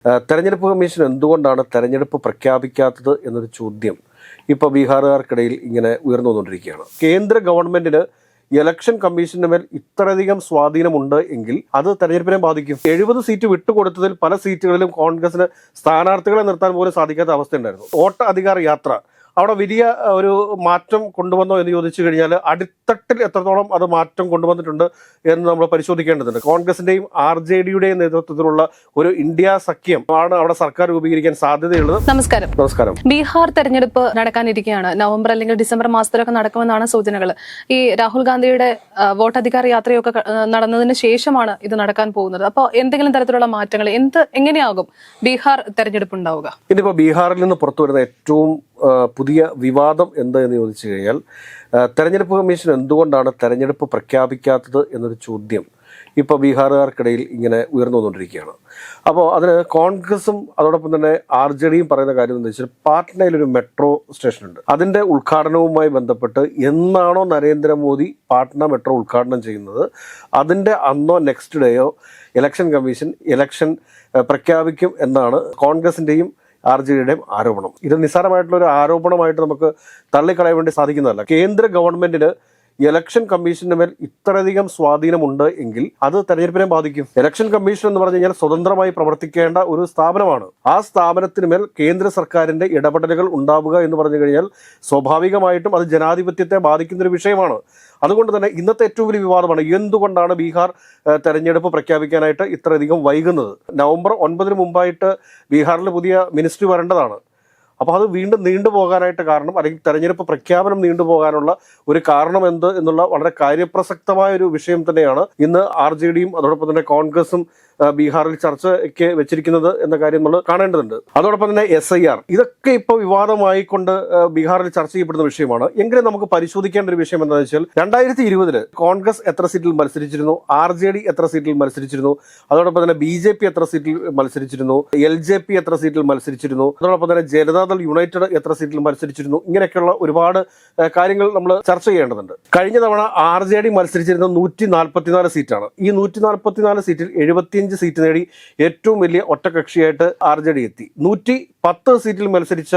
തെരഞ്ഞെടുപ്പ് കമ്മീഷൻ എന്തുകൊണ്ടാണ് തെരഞ്ഞെടുപ്പ് പ്രഖ്യാപിക്കാത്തത് എന്നൊരു ചോദ്യം ഇപ്പോൾ ബീഹാറുകാർക്കിടയിൽ ഇങ്ങനെ ഉയർന്നു വന്നുകൊണ്ടിരിക്കുകയാണ്. കേന്ദ്ര ഗവൺമെന്റിന് ഇലക്ഷൻ കമ്മീഷന്റെ മേൽ ഇത്രയധികം സ്വാധീനമുണ്ട് എങ്കിൽ അത് തെരഞ്ഞെടുപ്പിനെ ബാധിക്കും. 70 സീറ്റ് വിട്ടുകൊടുത്തതിൽ പല സീറ്റുകളിലും കോൺഗ്രസിന് സ്ഥാനാർത്ഥികളെ നിർത്താൻ പോലും സാധിക്കാത്ത അവസ്ഥയുണ്ടായിരുന്നു. വോട്ട് അധികാര യാത്ര അവിടെ വലിയ ഒരു മാറ്റം കൊണ്ടുവന്നോ എന്ന് ചോദിച്ചു കഴിഞ്ഞാൽ അടിത്തട്ടിൽ എത്രത്തോളം അത് മാറ്റം കൊണ്ടുവന്നിട്ടുണ്ട് എന്ന് നമ്മൾ പരിശോധിക്കേണ്ടതുണ്ട്. കോൺഗ്രസിന്റെയും RJDയുടെയും നേതൃത്വത്തിലുള്ള ഒരു ഇന്ത്യ സഖ്യം ആണ് അവിടെ സർക്കാർ രൂപീകരിക്കാൻ സാധ്യതയുള്ളത്. നമസ്കാരം. ബീഹാർ തെരഞ്ഞെടുപ്പ് നടക്കാനിരിക്കുകയാണ്. നവംബർ അല്ലെങ്കിൽ ഡിസംബർ മാസത്തിലൊക്കെ നടക്കുമെന്നാണ് സൂചനകൾ. ഈ രാഹുൽ ഗാന്ധിയുടെ വോട്ടധികാര യാത്രയൊക്കെ നടന്നതിന് ശേഷമാണ് ഇത് നടക്കാൻ പോകുന്നത്. അപ്പോൾ എന്തെങ്കിലും തരത്തിലുള്ള മാറ്റങ്ങൾ എങ്ങനെയാകും ബീഹാർ തെരഞ്ഞെടുപ്പ് ഉണ്ടാവുക? ഇനിയിപ്പോൾ ബീഹാറിൽ നിന്ന് പുറത്തു വരുന്ന ഏറ്റവും പുതിയ വിവാദം എന്ത് എന്ന് ചോദിച്ചു കഴിഞ്ഞാൽ തെരഞ്ഞെടുപ്പ് കമ്മീഷൻ എന്തുകൊണ്ടാണ് തെരഞ്ഞെടുപ്പ് പ്രഖ്യാപിക്കാത്തത് എന്നൊരു ചോദ്യം ഇപ്പോൾ ബീഹാറുകാർക്കിടയിൽ ഇങ്ങനെ ഉയർന്നു വന്നുകൊണ്ടിരിക്കുകയാണ്. അപ്പോൾ അതിന് കോൺഗ്രസും അതോടൊപ്പം തന്നെ RJDയും പറയുന്ന കാര്യം എന്ന് വെച്ചാൽ പാട്നയിലൊരു മെട്രോ സ്റ്റേഷനുണ്ട്. അതിൻ്റെ ഉദ്ഘാടനവുമായി ബന്ധപ്പെട്ട് എന്നാണോ നരേന്ദ്രമോദി പാട്ന മെട്രോ ഉദ്ഘാടനം ചെയ്യുന്നത് അതിൻ്റെ അന്നോ നെക്സ്റ്റ് ഡേയോ ഇലക്ഷൻ കമ്മീഷൻ ഇലക്ഷൻ പ്രഖ്യാപിക്കും എന്നാണ് കോൺഗ്രസിൻ്റെയും RJDയുടെയും ആരോപണം. ഇത് നിസ്സാരമായിട്ടുള്ള ഒരു ആരോപണമായിട്ട് നമുക്ക് തള്ളിക്കളയാൻ വേണ്ടി സാധിക്കുന്നതല്ല. കേന്ദ്ര ഗവൺമെന്റിന് ഇലക്ഷൻ കമ്മീഷന്റെ മേൽ ഇത്രയധികം സ്വാധീനമുണ്ട് എങ്കിൽ അത് തെരഞ്ഞെടുപ്പിനെ ബാധിക്കും. ഇലക്ഷൻ കമ്മീഷൻ എന്ന് പറഞ്ഞു കഴിഞ്ഞാൽ സ്വതന്ത്രമായി പ്രവർത്തിക്കേണ്ട ഒരു സ്ഥാപനമാണ്. ആ സ്ഥാപനത്തിന് മേൽ കേന്ദ്ര സർക്കാരിന്റെ ഇടപെടലുകൾ ഉണ്ടാവുക എന്ന് പറഞ്ഞു കഴിഞ്ഞാൽ സ്വാഭാവികമായിട്ടും അത് ജനാധിപത്യത്തെ ബാധിക്കുന്ന ഒരു വിഷയമാണ്. അതുകൊണ്ട് തന്നെ ഇന്നത്തെ ഏറ്റവും വലിയ വിവാദമാണ് എന്തുകൊണ്ടാണ് ബീഹാർ തെരഞ്ഞെടുപ്പ് പ്രഖ്യാപിക്കാനായിട്ട് ഇത്രയധികം വൈകുന്നത്. നവംബർ 9 മുമ്പായിട്ട് ബീഹാറിൽ പുതിയ മിനിസ്ട്രി വരേണ്ടതാണ്. അപ്പോൾ അത് വീണ്ടും നീണ്ടുപോകാനായിട്ട് കാരണം അല്ലെങ്കിൽ തെരഞ്ഞെടുപ്പ് പ്രഖ്യാപനം നീണ്ടുപോകാനുള്ള ഒരു കാരണം എന്ത് എന്നുള്ള വളരെ കാര്യപ്രസക്തമായ ഒരു വിഷയം തന്നെയാണ് ഇന്ന് RJDയും അതോടൊപ്പം തന്നെ കോൺഗ്രസും ബീഹാറിൽ ചർച്ചയ്ക്ക് വെച്ചിരിക്കുന്നത് എന്ന കാര്യം നമ്മൾ കാണേണ്ടതുണ്ട്. അതോടൊപ്പം തന്നെ SIR ഇതൊക്കെ ഇപ്പോൾ വിവാദമായിക്കൊണ്ട് ബീഹാറിൽ ചർച്ച ചെയ്യപ്പെടുന്ന വിഷയമാണ്. എങ്കിലും നമുക്ക് പരിശോധിക്കേണ്ട ഒരു വിഷയം എന്താണെന്ന് വെച്ചാൽ 2020 കോൺഗ്രസ് എത്ര സീറ്റിൽ മത്സരിച്ചിരുന്നു, RJD എത്ര സീറ്റിൽ മത്സരിച്ചിരുന്നു, അതോടൊപ്പം തന്നെ BJP എത്ര സീറ്റിൽ മത്സരിച്ചിരുന്നു, LJP എത്ര സീറ്റിൽ മത്സരിച്ചിരുന്നു, അതോടൊപ്പം തന്നെ ജനതാദൾ യുണൈറ്റഡ് എത്ര സീറ്റിൽ മത്സരിച്ചിരുന്നു. ഇങ്ങനെയൊക്കെയുള്ള ഒരുപാട് കാര്യങ്ങൾ നമ്മൾ ചർച്ച ചെയ്യേണ്ടതുണ്ട്. കഴിഞ്ഞ തവണ RJD മത്സരിച്ചിരുന്നത് 144 സീറ്റാണ്. ഈ 144 സീറ്റിൽ 75 സീറ്റ് നേടി ഏറ്റവും വലിയ ഒറ്റകക്ഷിയായിട്ട് RJD എത്തി. 110 സീറ്റിൽ മത്സരിച്ച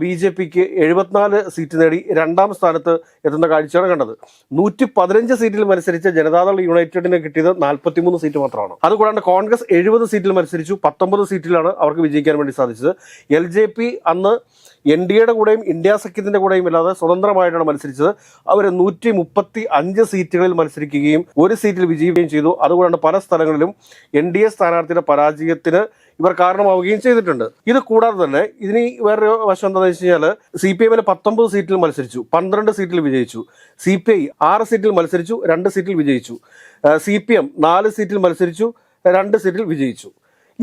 BJPക്ക് 74 സീറ്റ് നേടി രണ്ടാം സ്ഥാനത്ത് എത്തുന്ന കാഴ്ചയാണ് കണ്ടത്. 115 സീറ്റിൽ മത്സരിച്ച ജനതാദൾ യുണൈറ്റഡിന് കിട്ടിയത് 43 സീറ്റ് മാത്രമാണ്. അതുകൂടാണ്ട് കോൺഗ്രസ് 70 സീറ്റിൽ മത്സരിച്ചു. 19 സീറ്റിലാണ് അവർക്ക് വിജയിക്കാൻ വേണ്ടി സാധിച്ചത്. LJP അന്ന് NDAയുടെ കൂടെയും ഇന്ത്യ സഖ്യത്തിന്റെ കൂടെയും അല്ലാതെ സ്വതന്ത്രമായിട്ടാണ് മത്സരിച്ചത്. അവർ 135 സീറ്റുകളിൽ മത്സരിക്കുകയും ഒരു സീറ്റിൽ വിജയിക്കുകയും ചെയ്തു. അതുകൊണ്ടാണ് പല സ്ഥലങ്ങളിലും NDA സ്ഥാനാർത്ഥിയുടെ പരാജയത്തിന് ഇവർ കാരണമാവുകയും ചെയ്തിട്ടുണ്ട്. ഇത് കൂടാതെ തന്നെ ഇതിന് വേറൊരു വശം എന്താണെന്ന് വെച്ച് കഴിഞ്ഞാൽ CPM 19 സീറ്റിൽ മത്സരിച്ചു, 12 സീറ്റിൽ വിജയിച്ചു. CPI 6 സീറ്റിൽ മത്സരിച്ചു, 2 സീറ്റിൽ വിജയിച്ചു. CPM 4 സീറ്റിൽ മത്സരിച്ചു, 2 സീറ്റിൽ വിജയിച്ചു.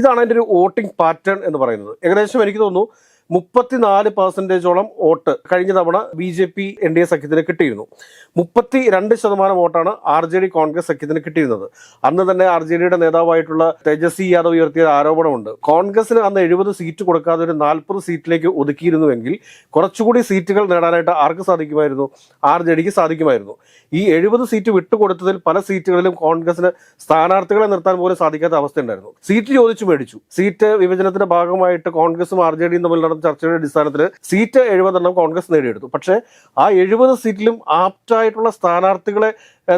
ഇതാണ് അതിൻ്റെ ഒരു വോട്ടിംഗ് പാറ്റേൺ എന്ന് പറയുന്നത്. ഏകദേശം എനിക്ക് തോന്നുന്നു 34% വോട്ട് കഴിഞ്ഞ തവണ BJP NDA സഖ്യത്തിന് കിട്ടിയിരുന്നു. 32% വോട്ടാണ് RJD കോൺഗ്രസ് സഖ്യത്തിന് കിട്ടിയിരുന്നത്. അന്ന് തന്നെ RJDയുടെ നേതാവായിട്ടുള്ള തേജസ്വി യാദവ് ഉയർത്തിയ ആരോപണമുണ്ട്. കോൺഗ്രസിന് അന്ന് 70 സീറ്റ് കൊടുക്കാതെ ഒരു 40 സീറ്റിലേക്ക് ഒതുക്കിയിരുന്നുവെങ്കിൽ കുറച്ചുകൂടി സീറ്റുകൾ നേടാനായിട്ട് ആർക്ക് സാധിക്കുമായിരുന്നു? RJDക്ക് സാധിക്കുമായിരുന്നു. ഈ 70 സീറ്റ് വിട്ടുകൊടുത്തതിൽ പല സീറ്റുകളിലും കോൺഗ്രസിന് സ്ഥാനാർത്ഥികളെ നിർത്താൻ പോലും സാധിക്കാത്ത അവസ്ഥയുണ്ടായിരുന്നു. സീറ്റ് ചോദിച്ചു മേടിച്ചു. സീറ്റ് വിഭജനത്തിന്റെ ഭാഗമായിട്ട് കോൺഗ്രസും RJDയും തമ്മിൽ നടന്ന ചർച്ചയുടെ അടിസ്ഥാനത്തിൽ സീറ്റ് 70 കോൺഗ്രസ് നേടിയെടുത്തു. പക്ഷേ ആ 70 സീറ്റിലും ആപ്റ്റായിട്ടുള്ള സ്ഥാനാർത്ഥികളെ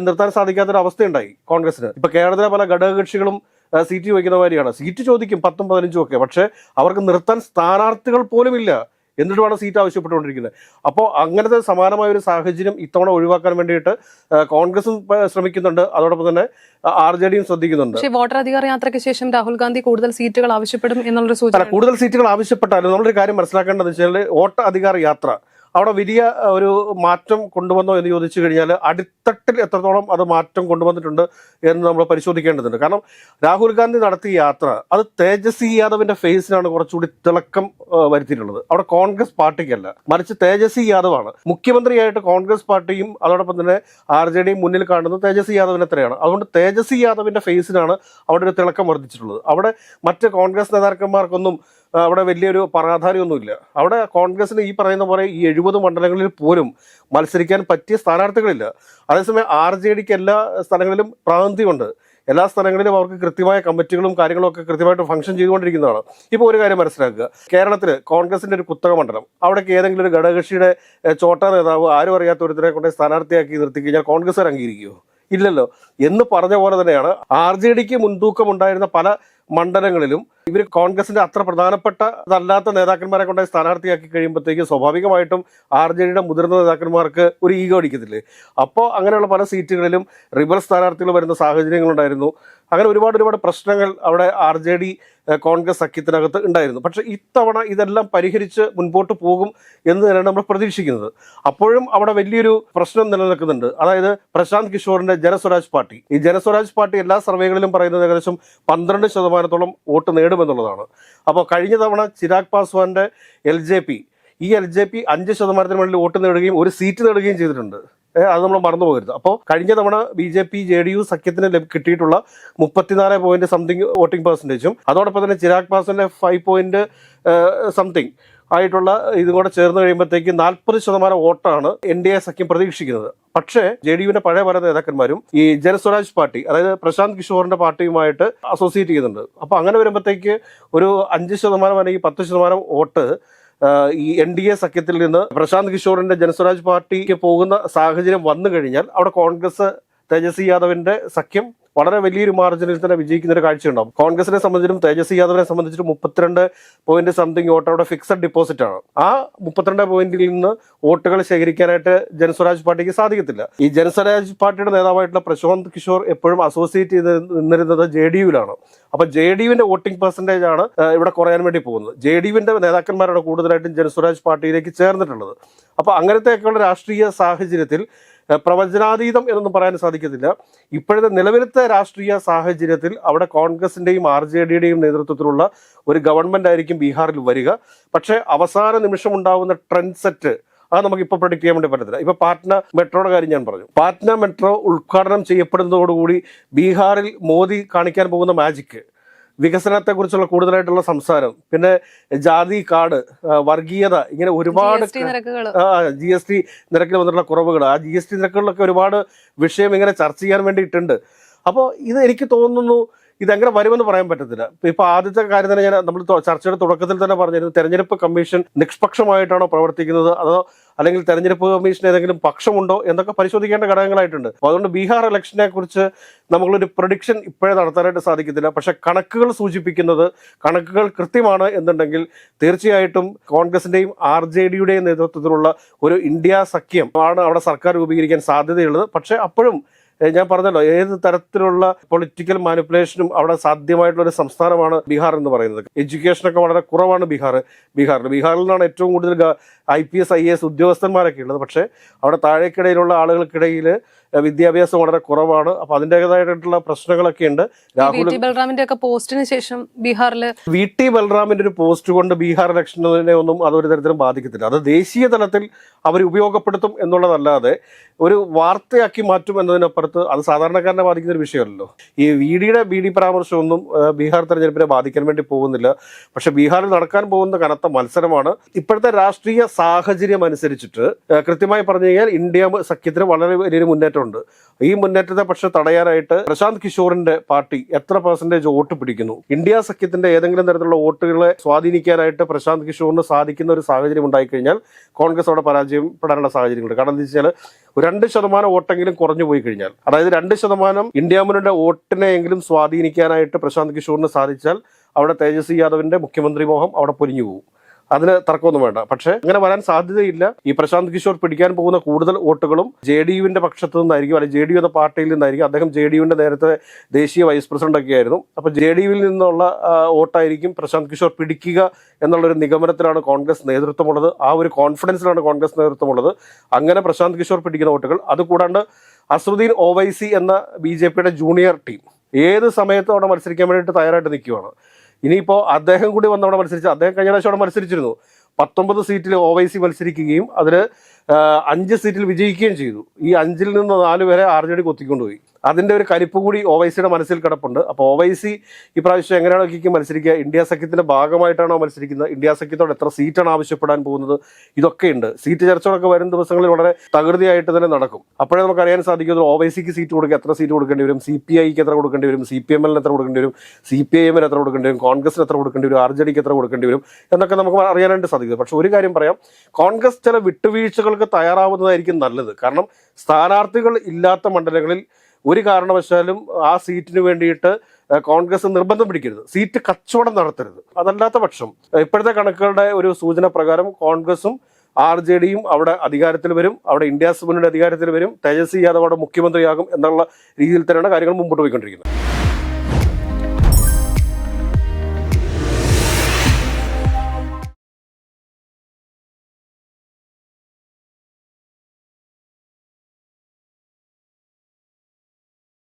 നിർത്താൻ സാധിക്കാത്തൊരു അവസ്ഥയുണ്ടായി കോൺഗ്രസിന്. ഇപ്പൊ കേരളത്തിലെ പല ഘടകകക്ഷികളും സീറ്റ് ചോദിക്കുന്ന മാതിരിയാണ്. സീറ്റ് ചോദിക്കും 10ഉം 15ഉം ഒക്കെ, പക്ഷെ അവർക്ക് നിർത്താൻ സ്ഥാനാർത്ഥികൾ പോലും ഇല്ല. എന്നിട്ടുമാണ് സീറ്റ് ആവശ്യപ്പെട്ടുകൊണ്ടിരിക്കുന്നത്. അപ്പോൾ അങ്ങനത്തെ സമാനമായ ഒരു സാഹചര്യം ഇത്തവണ ഒഴിവാക്കാൻ വേണ്ടിയിട്ട് കോൺഗ്രസും ശ്രമിക്കുന്നുണ്ട്. അതോടൊപ്പം തന്നെ RJDയും ശ്രദ്ധിക്കുന്നുണ്ട്. പക്ഷേ വോട്ടർ അധികാര യാത്രയ്ക്ക് ശേഷം രാഹുൽ ഗാന്ധി കൂടുതൽ സീറ്റുകൾ ആവശ്യപ്പെടും എന്നുള്ളൊരു സൂചന. കൂടുതൽ സീറ്റുകൾ ആവശ്യപ്പെട്ടാലും നമ്മളൊരു കാര്യം മനസ്സിലാക്കേണ്ടത് വെച്ചാൽ വോട്ടർ അധികാര യാത്ര അവിടെ വലിയ ഒരു മാറ്റം കൊണ്ടുവന്നോ എന്ന് ചോദിച്ചു കഴിഞ്ഞാൽ അടിത്തട്ടിൽ എത്രത്തോളം അത് മാറ്റം കൊണ്ടുവന്നിട്ടുണ്ട് എന്ന് നമ്മൾ പരിശോധിക്കേണ്ടതുണ്ട്. കാരണം രാഹുൽ ഗാന്ധി നടത്തിയ യാത്ര അത് തേജസ്വി യാദവിന്റെ ഫേസിനാണ് കുറച്ചുകൂടി തിളക്കം വരുത്തിയിട്ടുള്ളത്. അവിടെ കോൺഗ്രസ് പാർട്ടിക്കല്ല, മറിച്ച് തേജസ്വി യാദവാണ് മുഖ്യമന്ത്രിയായിട്ട്. കോൺഗ്രസ് പാർട്ടിയും അതോടൊപ്പം തന്നെ RJDയും മുന്നിൽ കാണുന്നത് തേജസ്വി യാദവിനെ തന്നെയാണ്. അതുകൊണ്ട് തേജസ്വി യാദവിന്റെ ഫേസിനാണ് അവിടെ ഒരു തിളക്കം വർദ്ധിച്ചിട്ടുള്ളത്. അവിടെ മറ്റ് കോൺഗ്രസ് നേതാക്കന്മാർക്കൊന്നും അവിടെ വലിയൊരു പ്രാധാന്യമൊന്നുമില്ല. അവിടെ കോൺഗ്രസിന് ഈ പറയുന്ന പോലെ ഈ 70 മണ്ഡലങ്ങളിൽ പോലും മത്സരിക്കാൻ പറ്റിയ സ്ഥാനാർത്ഥികളില്ല. അതേസമയം RJDക്ക് എല്ലാ സ്ഥലങ്ങളിലും പ്രാതിനിധ്യമുണ്ട്. എല്ലാ സ്ഥലങ്ങളിലും അവർക്ക് കൃത്യമായ കമ്മിറ്റികളും കാര്യങ്ങളും ഒക്കെ കൃത്യമായിട്ട് ഫംഗ്ഷൻ ചെയ്തുകൊണ്ടിരിക്കുന്നതാണ്. ഇപ്പോൾ ഒരു കാര്യം മനസ്സിലാക്കുക, കേരളത്തിൽ കോൺഗ്രസിന്റെ ഒരു കുത്തക മണ്ഡലം, അവിടേക്ക് ഏതെങ്കിലും ഒരു ഘടകകക്ഷിയുടെ ചോട്ടാ നേതാവ് ആരും അറിയാത്ത ഒരുത്തരെ കൊണ്ട് സ്ഥാനാർത്ഥിയാക്കി നിർത്തി കഴിഞ്ഞാൽ കോൺഗ്രസ്സുകാർ അംഗീകരിക്കുമോ? ഇല്ലല്ലോ. എന്ന് പറഞ്ഞ പോലെ തന്നെയാണ് RJDക്ക് മുൻതൂക്കം ഉണ്ടായിരുന്ന പല മണ്ഡലങ്ങളിലും ഇവർ കോൺഗ്രസിന്റെ അത്ര പ്രധാനപ്പെട്ടതല്ലാത്ത നേതാക്കന്മാരെ കൊണ്ട് സ്ഥാനാർത്ഥിയാക്കി കഴിയുമ്പോഴത്തേക്ക് സ്വാഭാവികമായിട്ടും RJDയുടെ മുതിർന്ന നേതാക്കന്മാർക്ക് ഒരു ഈഗോ അടിക്കത്തില്ലേ? അപ്പോൾ അങ്ങനെയുള്ള പല സീറ്റുകളിലും റിബൽ സ്ഥാനാർത്ഥികൾ വരുന്ന സാഹചര്യങ്ങളുണ്ടായിരുന്നു. അങ്ങനെ ഒരുപാട് പ്രശ്നങ്ങൾ അവിടെ RJD കോൺഗ്രസ് സഖ്യത്തിനകത്ത് ഉണ്ടായിരുന്നു. പക്ഷെ ഇത്തവണ ഇതെല്ലാം പരിഹരിച്ച് മുൻപോട്ട് പോകും എന്ന് തന്നെയാണ് നമ്മൾ പ്രതീക്ഷിക്കുന്നത്. അപ്പോഴും അവിടെ വലിയൊരു പ്രശ്നം നിലനിൽക്കുന്നുണ്ട്. അതായത് പ്രശാന്ത് കിഷോറിന്റെ ജനസ്വരാജ് പാർട്ടി. ഈ ജനസ്വരാജ് പാർട്ടി എല്ലാ സർവേകളിലും പറയുന്നത് ഏകദേശം 12% വോട്ട് നേടുമെന്നുള്ളതാണ്. അപ്പോൾ കഴിഞ്ഞ തവണ ചിരാഗ് പാസ്വാന്റെ LJP 5% മുകളിൽ വോട്ട് നേടുകയും ഒരു സീറ്റ് നേടുകയും ചെയ്തിട്ടുണ്ട്. അത് നമ്മൾ മറന്നു പോകരുത്. അപ്പോൾ കഴിഞ്ഞ തവണ BJP JDU സഖ്യത്തിന് കിട്ടിയിട്ടുള്ള 34 പോയിന്റ് സംതിങ് വോട്ടിംഗ് പെർസെൻറ്റേജും അതോടൊപ്പം തന്നെ ചിരാഗ് പാസ്വാന്റെ 5 പോയിന്റ് സംതിങ് ആയിട്ടുള്ള ഇതും കൂടെ ചേർന്ന് കഴിയുമ്പോഴത്തേക്ക് 40% വോട്ടാണ് NDA സഖ്യം പ്രതീക്ഷിക്കുന്നത്. പക്ഷേ JDUവിന്റെ പഴയ പല നേതാക്കന്മാരും ഈ ജനസ്വരാജ് പാർട്ടി, അതായത് പ്രശാന്ത് കിഷോറിന്റെ പാർട്ടിയുമായിട്ട് അസോസിയേറ്റ് ചെയ്യുന്നുണ്ട്. അപ്പോൾ അങ്ങനെ വരുമ്പോഴത്തേക്ക് ഒരു 5% അല്ലെങ്കിൽ 10% വോട്ട് ഈ NDA സഖ്യത്തിൽ നിന്ന് പ്രശാന്ത് കിഷോറിന്റെ ജനസ്വരാജ് പാർട്ടിക്ക് പോകുന്ന സാഹചര്യം വന്നു കഴിഞ്ഞാൽ അവിടെ കോൺഗ്രസ് തേജസ്വി യാദവിന്റെ സഖ്യം വളരെ വലിയൊരു മാർജിനിൽ തന്നെ വിജയിക്കുന്ന ഒരു കാഴ്ചയുണ്ടാവും. കോൺഗ്രസിനെ സംബന്ധിച്ചും തേജസ്വി യാദവിനെ സംബന്ധിച്ചിട്ടും 32 പോയിന്റ് സംതിങ് വോട്ട് അവിടെ ഫിക്സഡ് ഡെപ്പോസിറ്റ് ആണ്. ആ 32 പോയിന്റിൽ നിന്ന് വോട്ടുകൾ ശേഖരിക്കാനായിട്ട് ജനസ്വരാജ് പാർട്ടിക്ക് സാധിക്കത്തില്ല. ഈ ജനസ്വരാജ് പാർട്ടിയുടെ നേതാവായിട്ടുള്ള പ്രശാന്ത് കിഷോർ എപ്പോഴും അസോസിയേറ്റ് ചെയ്ത് നിന്നിരുന്നത് JDUവിലാണ്. അപ്പൊ JDUവിന്റെ വോട്ടിംഗ് പെർസെന്റേജ് ആണ് ഇവിടെ കുറയാൻ വേണ്ടി പോകുന്നത്. JDUവിന്റെ നേതാക്കന്മാരാണ് കൂടുതലായിട്ടും ജനസ്വരാജ് പാർട്ടിയിലേക്ക് ചേർന്നിട്ടുള്ളത്. അപ്പൊ അങ്ങനത്തെയൊക്കെയുള്ള രാഷ്ട്രീയ സാഹചര്യത്തിൽ പ്രവചനാതീതം എന്നൊന്നും പറയാൻ സാധിക്കത്തില്ല. ഇപ്പോഴത്തെ നിലവിലത്തെ രാഷ്ട്രീയ സാഹചര്യത്തിൽ അവിടെ കോൺഗ്രസിന്റെയും RJDയുടെയും നേതൃത്വത്തിലുള്ള ഒരു ഗവൺമെന്റ് ആയിരിക്കും ബീഹാറിൽ വരിക. പക്ഷേ അവസാന നിമിഷം ഉണ്ടാകുന്ന ട്രെൻഡ് സെറ്റ് അത് നമുക്ക് ഇപ്പോൾ പ്രൊഡിക്ട് ചെയ്യാൻ വേണ്ടി പറ്റത്തില്ല. ഇപ്പൊ പാറ്റ്ന മെട്രോയുടെ കാര്യം ഞാൻ പറഞ്ഞു. പാറ്റ്ന മെട്രോ ഉദ്ഘാടനം ചെയ്യപ്പെടുന്നതോടുകൂടി ബീഹാറിൽ മോദി കാണിക്കാൻ പോകുന്ന മാജിക്, വികസനത്തെക്കുറിച്ചുള്ള കൂടുതലായിട്ടുള്ള സംസാരം, പിന്നെ ജാതി കാർഡ്, വർഗീയത, ഇങ്ങനെ ഒരുപാട് GST നിരക്കിൽ വന്നിട്ടുള്ള കുറവുകൾ, ആ GST നിരക്കുകളിലൊക്കെ ഒരുപാട് വിഷയം ഇങ്ങനെ ചർച്ച ചെയ്യാൻ വേണ്ടിയിട്ടുണ്ട്. അപ്പോൾ ഇത് എനിക്ക് തോന്നുന്നു ഇതെങ്ങനെ വരുമെന്ന് പറയാൻ പറ്റത്തില്ല. ഇപ്പൊ ആദ്യത്തെ കാര്യം തന്നെ നമ്മൾ ചർച്ചയുടെ തുടക്കത്തിൽ തന്നെ പറഞ്ഞിരുന്നു, തെരഞ്ഞെടുപ്പ് കമ്മീഷൻ നിഷ്പക്ഷമായിട്ടാണോ പ്രവർത്തിക്കുന്നത് അതോ അല്ലെങ്കിൽ തെരഞ്ഞെടുപ്പ് കമ്മീഷൻ ഏതെങ്കിലും പക്ഷമുണ്ടോ എന്നൊക്കെ പരിശോധിക്കേണ്ട ഘടകങ്ങളായിട്ടുണ്ട്. അതുകൊണ്ട് ബീഹാർ ഇലക്ഷനെ കുറിച്ച് നമ്മളൊരു പ്രൊഡിക്ഷൻ ഇപ്പോഴേ നടത്താനായിട്ട് സാധിക്കത്തില്ല. പക്ഷെ കണക്കുകൾ സൂചിപ്പിക്കുന്നത്, കണക്കുകൾ കൃത്യമാണ് എന്നുണ്ടെങ്കിൽ തീർച്ചയായിട്ടും കോൺഗ്രസിന്റെയും RJDയുടെയും നേതൃത്വത്തിലുള്ള ഒരു ഇന്ത്യ സഖ്യം ആണ് അവിടെ സർക്കാർ രൂപീകരിക്കാൻ സാധ്യതയുള്ളത്. പക്ഷെ അപ്പോഴും ഞാൻ പറഞ്ഞല്ലോ, ഏത് തരത്തിലുള്ള പൊളിറ്റിക്കൽ മാനിപ്പുലേഷനും അവിടെ സാധ്യമായിട്ടുള്ള ഒരു സംസ്ഥാനമാണ് ബീഹാർ എന്ന് പറയുന്നത്. എഡ്യൂക്കേഷനൊക്കെ വളരെ കുറവാണ് ബീഹാറിൽ നിന്നാണ് ഏറ്റവും കൂടുതൽ IPS IAS ഉദ്യോഗസ്ഥന്മാരൊക്കെ ഉള്ളത്. പക്ഷേ അവിടെ താഴേക്കിടയിലുള്ള ആളുകൾക്കിടയിൽ വിദ്യാഭ്യാസം വളരെ കുറവാണ്. അപ്പൊ അതിൻ്റെതായിട്ടുള്ള പ്രശ്നങ്ങളൊക്കെ ഉണ്ട്. ബൽറാമിന്റെ ഒക്കെ പോസ്റ്റിന് ശേഷം ബീഹാറിൽ VT ബൽറാമിന്റെ ഒരു പോസ്റ്റ് കൊണ്ട് ബീഹാർ ഇലക്ഷനെ ഒന്നും അതൊരു തരത്തിലും ബാധിക്കത്തില്ല. അത് ദേശീയ തലത്തിൽ അവർ ഉപയോഗപ്പെടുത്തും എന്നുള്ളതല്ലാതെ ഒരു വാർത്തയാക്കി മാറ്റും എന്നതിനപ്പുറത്ത് അത് സാധാരണക്കാരനെ ബാധിക്കുന്ന ഒരു വിഷയമല്ലല്ലോ. ഈ BD പരാമർശമൊന്നും ബീഹാർ തെരഞ്ഞെടുപ്പിനെ ബാധിക്കാൻ വേണ്ടി പോകുന്നില്ല. പക്ഷെ ബീഹാറിൽ നടക്കാൻ പോകുന്ന കനത്ത മത്സരമാണ്. ഇപ്പോഴത്തെ രാഷ്ട്രീയ സാഹചര്യം അനുസരിച്ചിട്ട് കൃത്യമായി പറഞ്ഞു കഴിഞ്ഞാൽ ഇന്ത്യ സഖ്യത്തിന് വളരെ വലിയൊരു മുന്നേറ്റമുണ്ട്. ഈ മുന്നേറ്റത്തെ പക്ഷെ തടയാനായിട്ട് പ്രശാന്ത് കിഷോറിന്റെ പാർട്ടി എത്ര % വോട്ട് പിടിക്കുന്നു, ഇന്ത്യ സഖ്യത്തിന്റെ ഏതെങ്കിലും തരത്തിലുള്ള വോട്ടുകളെ സ്വാധീനിക്കാനായിട്ട് പ്രശാന്ത് കിഷോറിന് സാധിക്കുന്ന ഒരു സാഹചര്യം ഉണ്ടായിക്കഴിഞ്ഞാൽ കോൺഗ്രസ് അവിടെ പരാജയപ്പെടാനുള്ള സാഹചര്യങ്ങളുണ്ട്. കാരണം എന്താ വെച്ചാൽ 2% വോട്ടെങ്കിലും കുറഞ്ഞു പോയി കഴിഞ്ഞാൽ, അതായത് 2% ഇന്ത്യ മുന്നണിയുടെ വോട്ടിനെയെങ്കിലും സ്വാധീനിക്കാനായിട്ട് പ്രശാന്ത് കിഷോറിന് സാധിച്ചാൽ അവിടെ തേജസ്വി യാദവിന്റെ മുഖ്യമന്ത്രി മോഹം അവിടെ പൊലിഞ്ഞു പോകും. അതിന് തർക്കമൊന്നും വേണ്ട. പക്ഷെ അങ്ങനെ വരാൻ സാധ്യതയില്ല. ഈ പ്രശാന്ത് കിഷോർ പിടിക്കാൻ പോകുന്ന കൂടുതൽ വോട്ടുകളും JDUവിന്റെ പക്ഷത്തു നിന്നായിരിക്കും, അല്ലെങ്കിൽ JDU എന്ന പാർട്ടിയിൽ നിന്നായിരിക്കും. അദ്ദേഹം JDUവിന്റെ നേരത്തെ ദേശീയ വൈസ് പ്രസിഡന്റ് ഒക്കെ ആയിരുന്നു. അപ്പൊ JDUവിൽ നിന്നുള്ള വോട്ടായിരിക്കും പ്രശാന്ത് കിഷോർ പിടിക്കുക എന്നുള്ളൊരു നിഗമനത്തിലാണ് കോൺഗ്രസ് നേതൃത്വമുള്ളത്. ആ ഒരു കോൺഫിഡൻസിലാണ് കോൺഗ്രസ് നേതൃത്വമുള്ളത്. അങ്ങനെ പ്രശാന്ത് കിഷോർ പിടിക്കുന്ന വോട്ടുകൾ, അതുകൂടാണ്ട് അസറുദ്ദീൻ ഒവൈസി എന്ന BJPയുടെ ജൂനിയർ ടീം ഏത് സമയത്തും അവിടെ മത്സരിക്കാൻ വേണ്ടിയിട്ട് തയ്യാറായിട്ട് നിൽക്കുകയാണ്. ഇനിയിപ്പോൾ അദ്ദേഹം കൂടി വന്നവിടെ മത്സരിച്ച്, അദ്ദേഹം കഴിഞ്ഞ പ്രാവശ്യം അവിടെ മത്സരിച്ചിരുന്നു. 19 സീറ്റിൽ ഒവൈസി മത്സരിക്കുകയും അതിൽ 5 സീറ്റിൽ വിജയിക്കുകയും ചെയ്തു. ഈ 5-ൽ നിന്ന് 4 പേരെ RJD കൊത്തിക്കൊണ്ടുപോയി. അതിന്റെ ഒരു കലിപ്പ് കൂടി OWൈസിയുടെ മനസ്സിൽ കിടപ്പുണ്ട്. അപ്പോൾ OWൈസി ഇപ്രാവശ്യം എങ്ങനെയാണ് മത്സരിക്കുക? ഇന്ത്യ സഖ്യത്തിന്റെ ഭാഗമായിട്ടാണോ മത്സരിക്കുന്നത്? ഇന്ത്യ സഖ്യത്തോട് എത്ര സീറ്റാണ് ആവശ്യപ്പെടാൻ പോകുന്നത്? ഇതൊക്കെയുണ്ട്. സീറ്റ് ചർച്ചകളൊക്കെ വരും ദിവസങ്ങളിൽ വളരെ തകൃതിയായിട്ട് തന്നെ നടക്കും. അപ്പോഴേ നമുക്ക് അറിയാൻ സാധിക്കും OWൈസിക്ക് സീറ്റ് കൊടുക്കുക, എത്ര സീറ്റ് കൊടുക്കേണ്ടി വരും, CPIക്ക് എത്ര കൊടുക്കേണ്ടി വരും, CPML എത്ര കൊടുക്കേണ്ടി വരും, CPIM എത്ര കൊടുക്കേണ്ടി വരും, കോൺഗ്രസിന് എത്ര കൊടുക്കേണ്ടി വരും, RJDക്ക് എത്ര കൊടുക്കേണ്ടി വരും എന്നൊക്കെ നമുക്ക് അറിയാനായിട്ട് സാധിക്കും. പക്ഷെ ഒരു കാര്യം പറയാം, കോൺഗ്രസ് ചില വിട്ടുവീഴ്ചകൾക്ക് തയ്യാറാവുന്നതായിരിക്കും നല്ലത്. കാരണം സ്ഥാനാർത്ഥികൾ ഇല്ലാത്ത മണ്ഡലങ്ങളിൽ ഒരു കാരണവശാലും ആ സീറ്റിന് വേണ്ടിയിട്ട് കോൺഗ്രസ് നിർബന്ധം പിടിക്കരുത്, സീറ്റ് കച്ചവടം നടത്തരുത്. അതല്ലാത്ത പക്ഷം ഇപ്പോഴത്തെ കണക്കുകളുടെ ഒരു സൂചന പ്രകാരം കോൺഗ്രസും RJDയും അവിടെ അധികാരത്തിൽ വരും, അവിടെ ഇന്ത്യ മുന്നണി അധികാരത്തിൽ വരും, തേജസ്വി യാദവ് അവിടെ മുഖ്യമന്ത്രിയാകും എന്നുള്ള രീതിയിൽ തന്നെയാണ് കാര്യങ്ങൾ മുമ്പോട്ട് പോയിക്കൊണ്ടിരിക്കുന്നത്.